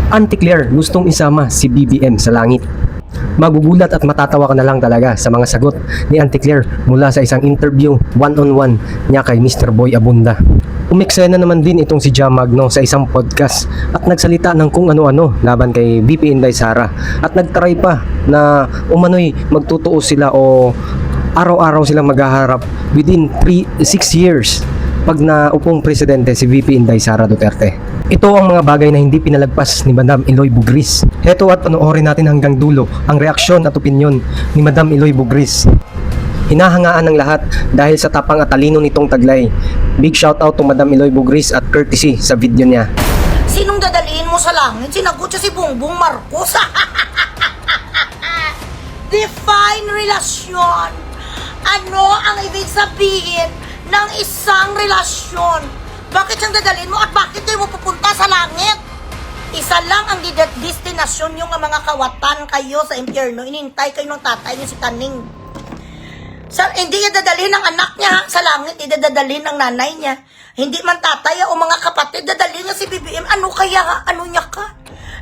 Auntie Claire gustong isama si BBM sa langit. Magugulat at matatawa ka na lang talaga sa mga sagot ni Auntie Claire mula sa isang interview one-on-one niya kay Mr. Boy Abunda. Umeksena naman din itong si Jam Magno sa isang podcast at nagsalita ng kung ano-ano laban kay VP Inday Sara at nagtry pa na umano'y magtutuo sila o araw-araw silang maghaharap within 6 years pag naupong presidente si VP Inday Sara Duterte. Ito ang mga bagay na hindi pinalagpas ni Madam Eloy Bugris. Heto at panoorin natin hanggang dulo ang reaksyon at opinyon ni Madam Eloy Bugris. Hinahangaan ng lahat dahil sa tapang at talino nitong taglay. Big shout out to Madam Eloy Bugris at courtesy sa video niya. Sinong dadaliin mo sa langit? Sinagot siya si Bongbong Marcos. Define relasyon. Ano ang ibig sabihin ng isang relasyon? Bakit siyang dadalhin mo at bakit kayo mo pupunta sa langit? Isa lang ang destinasyon yung mga kawatan kayo sa impyerno. Inintay kayo ng tatay niyo si Taning. Hindi niya dadalhin ng anak niya sa langit, hindi dadalhin ng nanay niya. Hindi man tatay o mga kapatid, dadalhin niya si BBM. Ano kaya? Ano niya ka?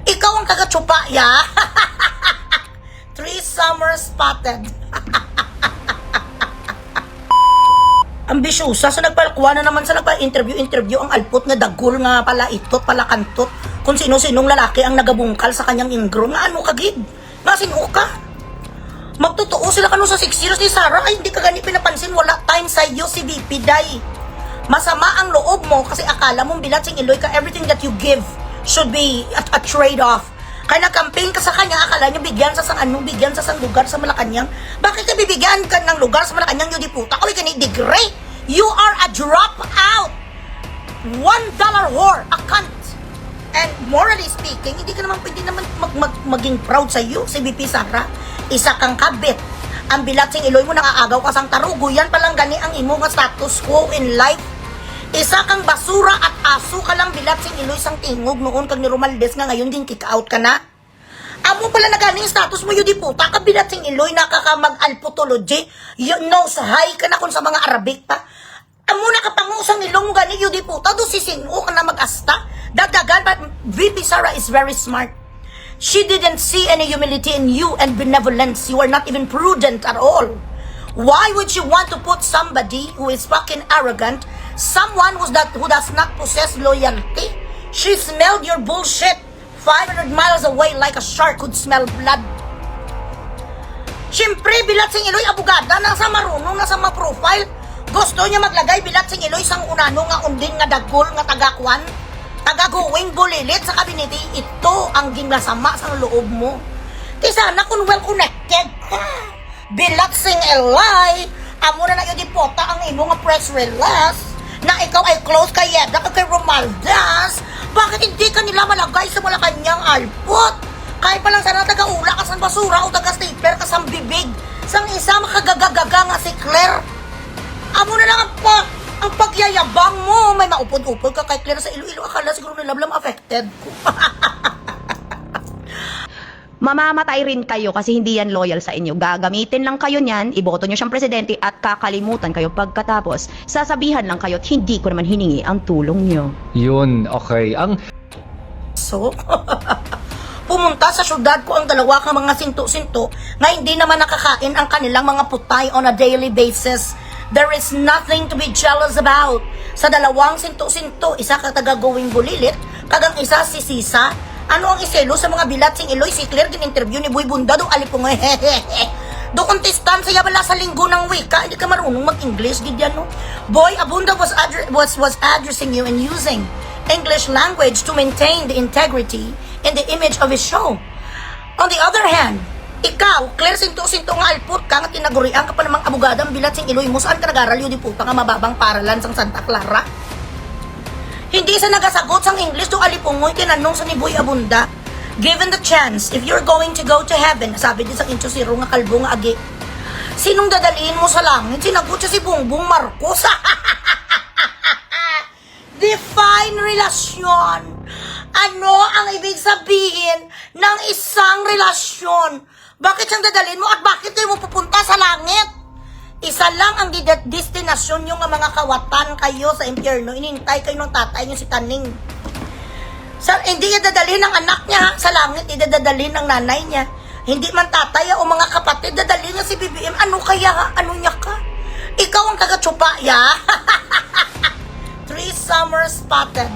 Ikaw ang taga-tsupa, ya? 3 summers spotted. Ambisyosa sa nagpalkuha na naman sa nagpa-interview ang alpot nga dagol nga pala itot, pala kantot. Kung sino-sinong lalaki ang nagabungkal sa kanyang ingro. Nga ano kagid? Nga sino ka? Magtotoo sila kano sa 6 years ni Sarah. Ay hindi ka gani pinapansin. Wala time sa iyo si VP Day. Masama ang loob mo kasi akala mong bilatsing Eloy ka. Everything that you give should be a trade-off. Kaya nag-campaign ka sa kanya, akala niya bigyan sa bigyan sa lugar sa Malacanang. Bakit ka bibigyan ka ng lugar sa Malacanang, yung diputa? Kaway ka ni degree. You are a dropout. $1 whore, a cunt. And morally speaking, hindi ka naman pwede naman maging proud sa iyo, si VP Sara. Isa kang kabit. Ang bilatsing Eloy mo nakaagaw ka sang tarugo. Yan palang gani ang imo nga status quo in life. Isa kang basura at aso ka lang bilatsing Eloy sang tingog noon kag ni Romaldes nga ngayon din kick out ka na. Amo pala na ganing status mo yun di puta ka bilatsing Eloy nakakamag-alpotology. You knows high ka na kung sa mga Arabic pa. Amo nakapangusang ilong gani yun di puta do sisino ka na mag-asta. Dagdagan but VP Sara is very smart. She didn't see any humility in you and benevolence. You are not even prudent at all. Why would you want to put somebody who is fucking arrogant, someone who does not possess loyalty? She smelled your bullshit 500 miles away like a shark could smell blood. Siyempre, bilatsing Eloy abogada, nasa marunong, nasa ma-profile. Gusto niya maglagay bilatsing Eloy sang unano nga undin nga dagol nga tagakwan. Tagaguwing bulilit sa kabinete. Ito ang ginasama sa loob mo. Di sana kung well connected ka. Bilatsing Eloy, amo na yun di pota ang imo nga press release na ikaw ay close kay Yeda kay Romaldas. Bakit hindi ka nila malagay sa Malacanang alpot? Kahit pa lang sana taga-ula ka sa basura o taga-stapler ka sa bibig sang isa makagagagaga nga si Claire. Amo na lang ang pagyayabang mo. May maupod-upod ka kay Claire sa Iloilo. Akala siguro nilablam affected ko. Mamamatay rin kayo kasi hindi yan loyal sa inyo. Gagamitin lang kayo niyan, iboto nyo siyang presidente at kakalimutan kayo pagkatapos. Sasabihan lang kayo at hindi ko naman hiningi ang tulong nyo. Yun, okay. So, pumunta sa syudad ko ang dalawa kang mga sinto-sinto na hindi naman nakakain ang kanilang mga putay on a daily basis. There is nothing to be jealous about. Sa dalawang sinto-sinto, isa ka taga-going bulilit, kagang isa si Sisa. Ano ang iselo sa mga bilatsing Eloy? Si Claire din interview ni Boy Bunda do alipong do contestant saya bala sa linggo ng wika. Hindi ka marunong mag-English gidyan no. Boy Abunda was addressing you and using English language to maintain the integrity and the image of his show. On the other hand, ikaw, Claire, sinto-sinto nga alput ka nga tinagurian ka pa namang abogadang bilatsing Eloy mo. Saan ka nag-aral yun di puta nga mababang paralan sang Santa Clara? Hindi sa nagasagot sang English do alipungoy tinanong sa ni Boy Abunda. Given the chance, if you're going to go to heaven, sabi din sa Incho Zero nga kalbo nga agi, sinong dadaliin mo sa langit? Sinagot siya si Bongbong Marcos. Define relasyon. Ano ang ibig sabihin ng isang relasyon? Bakit siyang dadalhin mo at bakit kayo mo pupunta sa langit? Isa lang ang destinasyon yung mga kawatan kayo sa impyerno. Inintay kayo ng tatay niyo si Taning. Hindi niya dadalhin ng anak niya ha? Sa langit, idadadalhin ng nanay niya. Hindi man tatay o mga kapatid, dadalhin niya si BBM. Ano kaya ha? Ano niya ka? Ikaw ang taga-tsupa, ya? 3 summers spotted.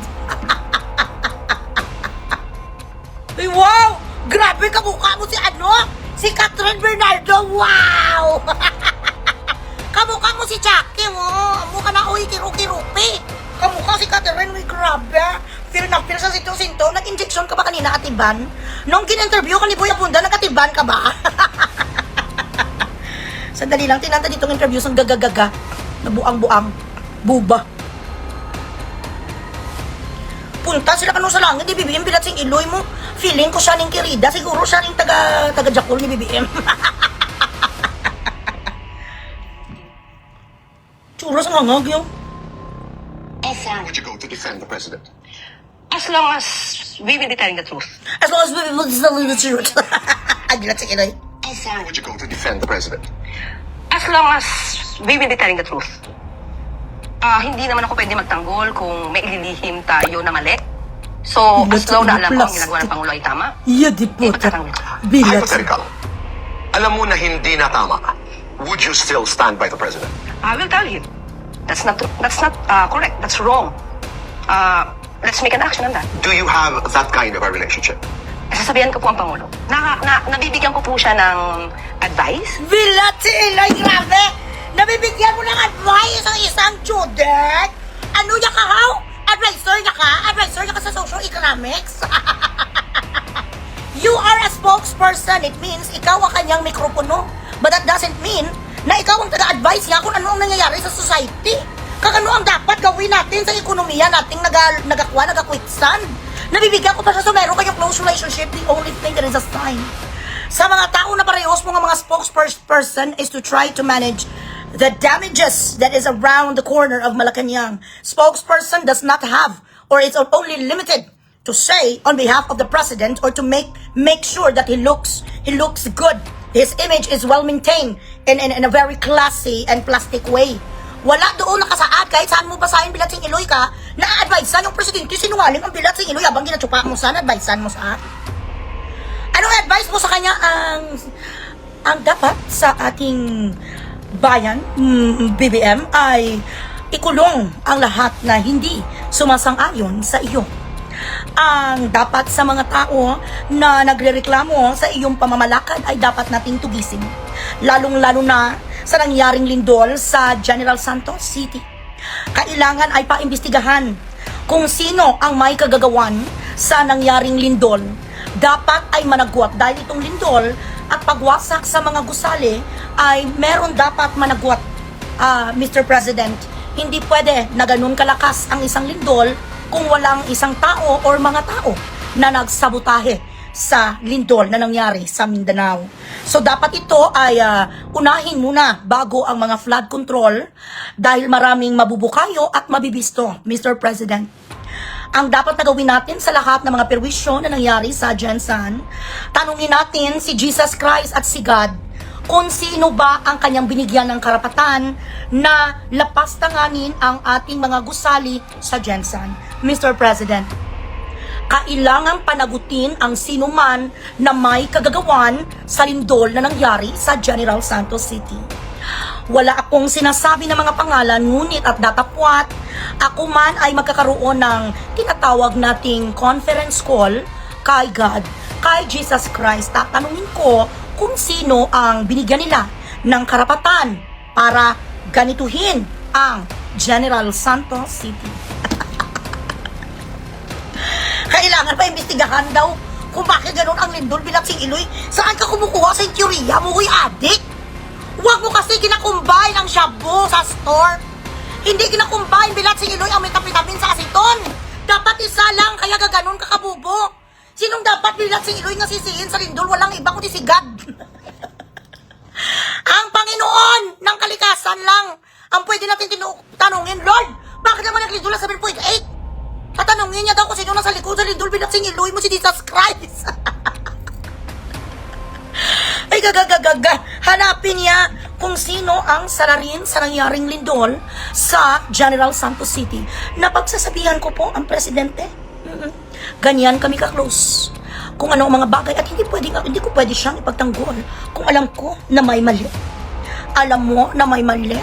Ay, wow! Grabe kamukha mo si ano? Si Catherine Bernardo, wow! Kamukha mo si Jackie mo. Mukha na uy, kiruki-rupi. Kamukha si Catherine, uy, grabe. Feel na feel sa sinto-sinto. Nag-injection ka ba kanina, Atiban? Nung kin-interview ka ni Boy Abunda, nag-Atiban ka ba? Sandali lang, tinanta ditong interview sang gagagaga. Nabuang-buang. Buba. Punta sila kanong sa langit, di BBM bilat sing iloy mo. Feeling ko siya ning kirida, siguro siya ning taga-jakul ni BBM. Churos ang hangag yun. How far would you go to defend the president? As long as we will be telling the truth. As long as we will tell the truth. Ay, bilat sing iloy. How far would you go to defend the president? As long as we will be telling the truth. Hindi naman ako pwede magtanggol kung may ililihim tayo na mali. So, as long na alam ko ang ginagawa ng Pangulo ay tama, Yeah, di po. magtatanggol ko. Bilat sing. Hypothetical. Alam mo na hindi na tama. Would you still stand by the president? I will tell him. That's not correct. That's wrong. Let's make an action on that. Do you have that kind of a relationship? Sasabihan ko po ang Pangulo. Nabibigyan ko po siya ng advice. Bilat si Eloy, grabe! Nabibigyan mo ng advice ang isang Judet? Ano niya ka, how? Advisor niya ka? Advisor niya ka sa social economics? You are a spokesperson. It means ikaw ang kanyang mikropono. But that doesn't mean na ikaw ang taga-advise niya kung ano ang nangyayari sa society. Kung ano ang dapat gawin natin sa ekonomiya nating nag-quicksand. Nabibigyan ko pa siya, so meron kayong close relationship. The only thing that is a sign sa mga tao na parehos mga spokesperson is to try to manage the damages that is around the corner of Malacanang. Spokesperson does not have, or it's only limited to say on behalf of the president or to make sure that he looks good. His image is well maintained in a very classy and plastic way. Wala doon nakasaad kahit saan mo basahin bilat sing iloy ka na advisean yung presidente sinungaling ang bilat sing iloy abang ginatsupa mo saan advisean mo sa anong advice mo sa kanya ang dapat sa ating bayan BBM ay ikulong ang lahat na hindi sumasang-ayon sa iyo. Ang dapat sa mga tao na nagrereklamo sa iyong pamamalakad ay dapat nating tugisin. Lalong-lalo na sa nangyaring lindol sa General Santos City. Kailangan ay paimbestigahan kung sino ang may kagagawan sa nangyaring lindol. Dapat ay managwat dahil itong lindol at pagwasak sa mga gusali ay meron dapat managwat, Mr. President. Hindi pwede na ganun kalakas ang isang lindol kung walang isang tao or mga tao na nagsabotahe sa lindol na nangyari sa Mindanao. So dapat ito ay unahin muna bago ang mga flood control dahil maraming mabubukayo at mabibisto, Mr. President. Ang dapat na gawin natin sa lahat ng mga perwisyo na nangyari sa Jensan, tanungin natin si Jesus Christ at si God kung sino ba ang kanyang binigyan ng karapatan na lapastanganin ang ating mga gusali sa Jensan. Mr. President, kailangang panagutin ang sino man na may kagagawan sa lindol na nangyari sa General Santos City. Wala akong sinasabi ng mga pangalan, ngunit at datapwat, ako man ay magkakaroon ng tinatawag nating conference call kay God, kay Jesus Christ. Tatanungin ko kung sino ang binigyan nila ng karapatan para ganituhin ang General Santos City. Kailangan pa imbestigahan daw kung bakit ganun ang lindol bilang sing iloy. Saan ka kumukuha sa teorya mo, huy adik? Huwag mo kasi kinakumbine ang shabu sa store. Hindi kinakumbine bilang sing iloy ang metapitamin sa asiton. Dapat isa lang, kaya gaganon ka kabubo. Sinong dapat bilang sing iloy nga sisihin sa lindol? Walang iba kundi si God. Ang Panginoon ng kalikasan lang ang pwede natin tanungin, Lord, bakit naman naglindol na 7.8? Tatanungin niya daw kung sino nasa likod sa lindol bilang sing iloy mo si Jesus Christ. Ay gagagagaga, hanapin niya kung sino ang salarin sa nangyaring lindol sa General Santos City. Napagsasabihan ko po ang presidente. Ganyan kami ka-close. Kung ano ang mga bagay at hindi ko pwede siyang ipagtanggol kung alam ko na may mali. Alam mo na may mali,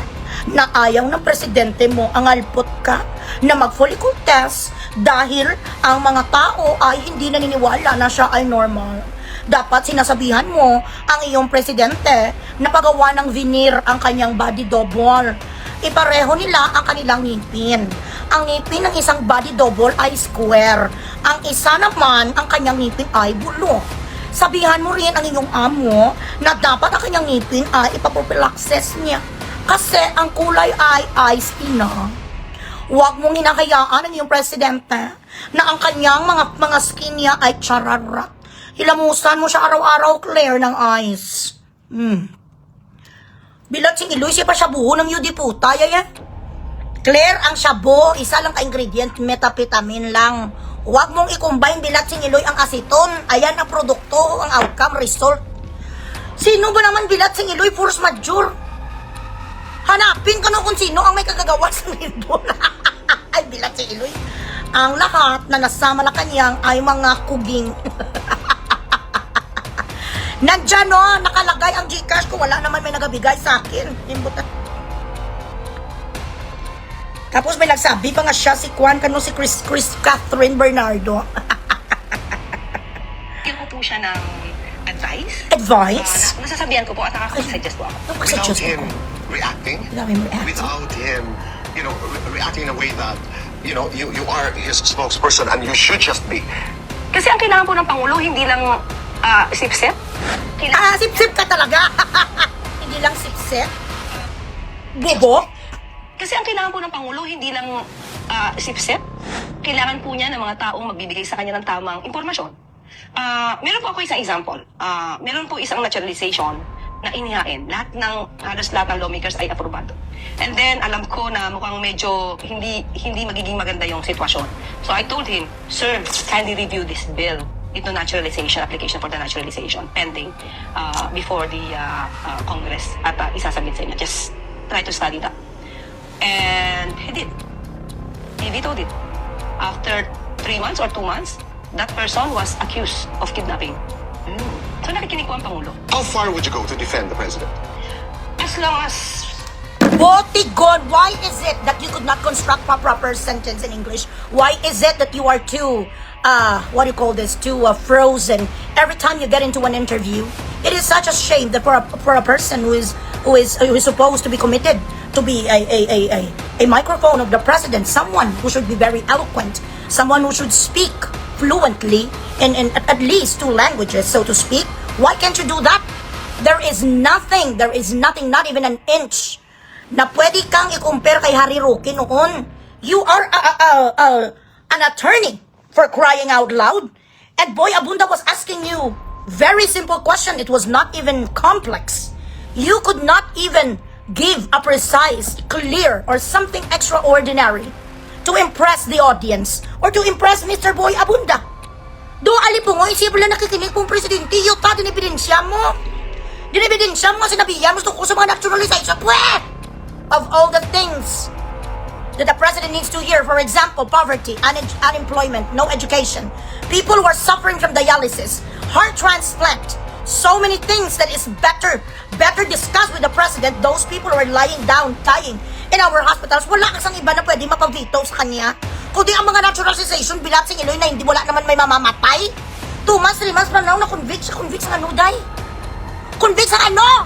na ayaw ng presidente mo ang alpot ka na mag-fully contest dahil ang mga tao ay hindi naniniwala na siya ay normal. Dapat sinasabihan mo ang iyong presidente na pagawa ng veneer ang kanyang body double. Ipareho nila ang kanilang ngipin. Ang ngipin ng isang body double ay square. Ang isa naman, ang kanyang ngipin ay bulok. Sabihan mo rin ang iyong amo na dapat ang kanyang ngipin ay ipaprophylaxis niya. Kasi ang kulay ay iced tea na. Huwag mong hinahayaan ang iyong presidente na ang kanyang mga skin niya ay chararat. Hilamusan mo siya araw-araw, Claire, ng ice. Bilat sing iloy siya pa shabu ng yudi puta, yaya. Claire, ang shabu, isa lang ka-ingredient, metapetamin lang. Huwag mong i-combine bilat sing iloy ang aceton. Ayan ang produkto, ang outcome, result. Sino ba naman bilat sing iloy force majeure? Hanapin ka no kung sino ang may kagagawa sa lindol. Ay, bilat sing iloy. Ang lahat na nasa Malacanang ay mga kuging. Nandyan no, nakalagay ang Gcash ko, wala naman may nagabigay sa akin. Imbutan. Tapos may nagsabi pa nga siya si Juan kano si Chris Catherine Bernardo. Bigyan ko po siya ng advice. Advice? Nasasabihan ko po at nakaka-suggest po ako. Kasi Without Diyos him ko. reacting, Without him reacting. without him, reacting in a way that, you are his spokesperson and you should just be. Kasi ang kailangan po ng Pangulo, hindi lang sip-sip. Sip-sip ka talaga. Hindi lang sip-sip. Bobo. Kasi ang kailangan po ng Pangulo, hindi lang sip-sip. Kailangan po niya ng mga taong magbibigay sa kanya ng tamang impormasyon. Meron po ako isang example. Meron po isang naturalization na inihain. Halos lahat ng lawmakers ay aprobado. And then, alam ko na mukhang medyo hindi magiging maganda yung sitwasyon. So I told him, Sir, kindly review this bill. Ito naturalization, application for the naturalization, pending before the Congress at isasabit sa inyo. Just try to study that. And he did. He vetoed it. After 3 months or 2 months, that person was accused of kidnapping. So nakikinig po ang Pangulo. How far would you go to defend the president? As long as Botigon, why is it that you could not construct a proper sentence in English? Why is it that you are too, too frozen every time you get into an interview? It is such a shame that for a person who is supposed to be committed to be a microphone of the president, someone who should be very eloquent, someone who should speak fluently in at least 2 languages, so to speak. Why can't you do that? There is nothing, not even an inch na pwede kang i-compare kay Harry Roque noon. You are an attorney, for crying out loud. And Boy Abunda was asking you very simple question. It was not even complex. You could not even give a precise, clear, or something extraordinary to impress the audience or to impress Mr. Boy Abunda. Do alipungo, isip lang nakikinig kong presidente, yuta, dinibidensya mo. Dinibidensya mo, sinabihan mo tungkol sa mga naturalization. Pwede! Of all the things that the president needs to hear, for example, poverty, unemployment, no education, people who are suffering from dialysis, heart transplant, so many things that is better discussed with the president. Those people who are lying down, dying in our hospitals, wala kasang iba na pwede mapavito sa kanya. Kundi ang mga naturalization, bilat sing iloy na hindi wala naman may mamamatay. 2 months, 3 months from now, na-convict sa ano, day? Convict sa ano?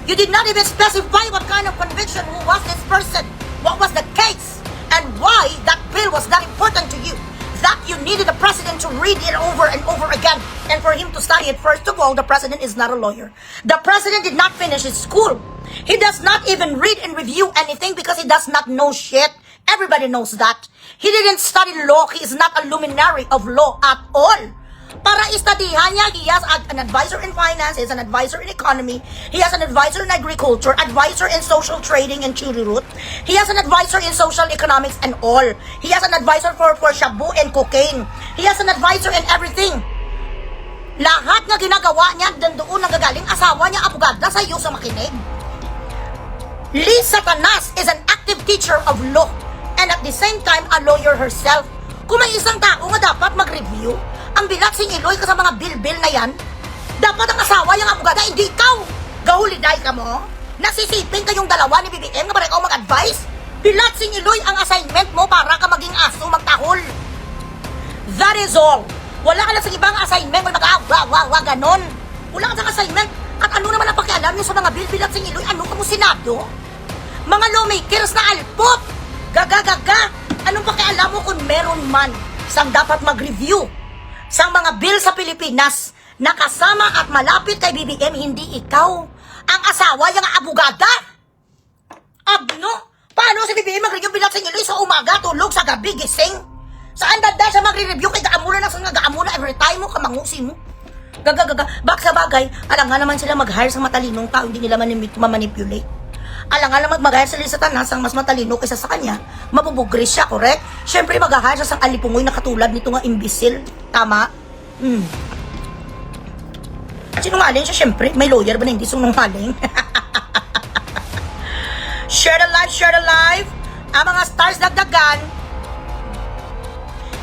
You did not even specify what kind of conviction, who was this person, what was the case, and why that bill was that important to you, that you needed the president to read it over and over again, and for him to study it. First of all, the president is not a lawyer. The president did not finish his school. He does not even read and review anything because he does not know shit. Everybody knows that. He didn't study law. He is not a luminary of law at all. Para istadihan niya, he has an advisor in finance, he has an advisor in economy, he has an advisor in agriculture, advisor in social trading and chururut, he has an advisor in social economics and all, he has an advisor for shabu and cocaine, he has an advisor in everything. Lahat na ginagawa niya, doon nagagaling asawa niya, abogada, sa iyo sa makinig. Liz Satanas is an active teacher of law and at the same time a lawyer herself. Kung may isang tao nga dapat mag-review, ang bilat singiloy ka sa mga bill-bill na yan, dapat ang asawa yung abogada, hindi ikaw. Gahuliday ka mo? Nasisipin kayong dalawa ni BBM nga para ikaw mag-advise? Bilat singiloy ang assignment mo para ka maging aso magtahol. That is all. Wala ka lang sa ibang assignment, wala ganon. Wala ka sa assignment. At ano naman ang pakialam niyo sa mga bill-bill at singiloy? Ano ka mo Senado? Mga lawmakers na alpot! Gaga! Anong pakialam mo kung meron man sang dapat mag-review sang mga bill sa Pilipinas na kasama at malapit kay BBM, hindi ikaw ang asawa yung abogada? Abno? Paano si BBM mag-review bilang singiloy sa umaga, tulog, sa gabi, gising? Saan dada siya magre-review kay gaamula na sa nga gaamula every time mo, kamangusin mo? Gaga. Bak sa bagay, alam nga naman sila mag-hire sa matalinong tao, hindi nila ma-manipulate. Alam nga naman mag-hire sila sa tanas ang mas matalino kaysa sa kanya, mabubugris siya, correct? Siyempre mag-hire siya sa alipungoy na katulad nito nga imbisil. Tama? Sinungaling siya, siyempre. May lawyer ba na hindi sinungaling? Share the live. Ang mga stars dagdagan.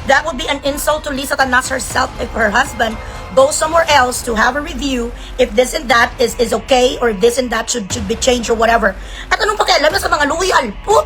That would be an insult to Lisa Tanas herself if her husband goes somewhere else to have a review if this and that is okay or this and that should be changed or whatever. At anong pakialam na sa mga loyal po?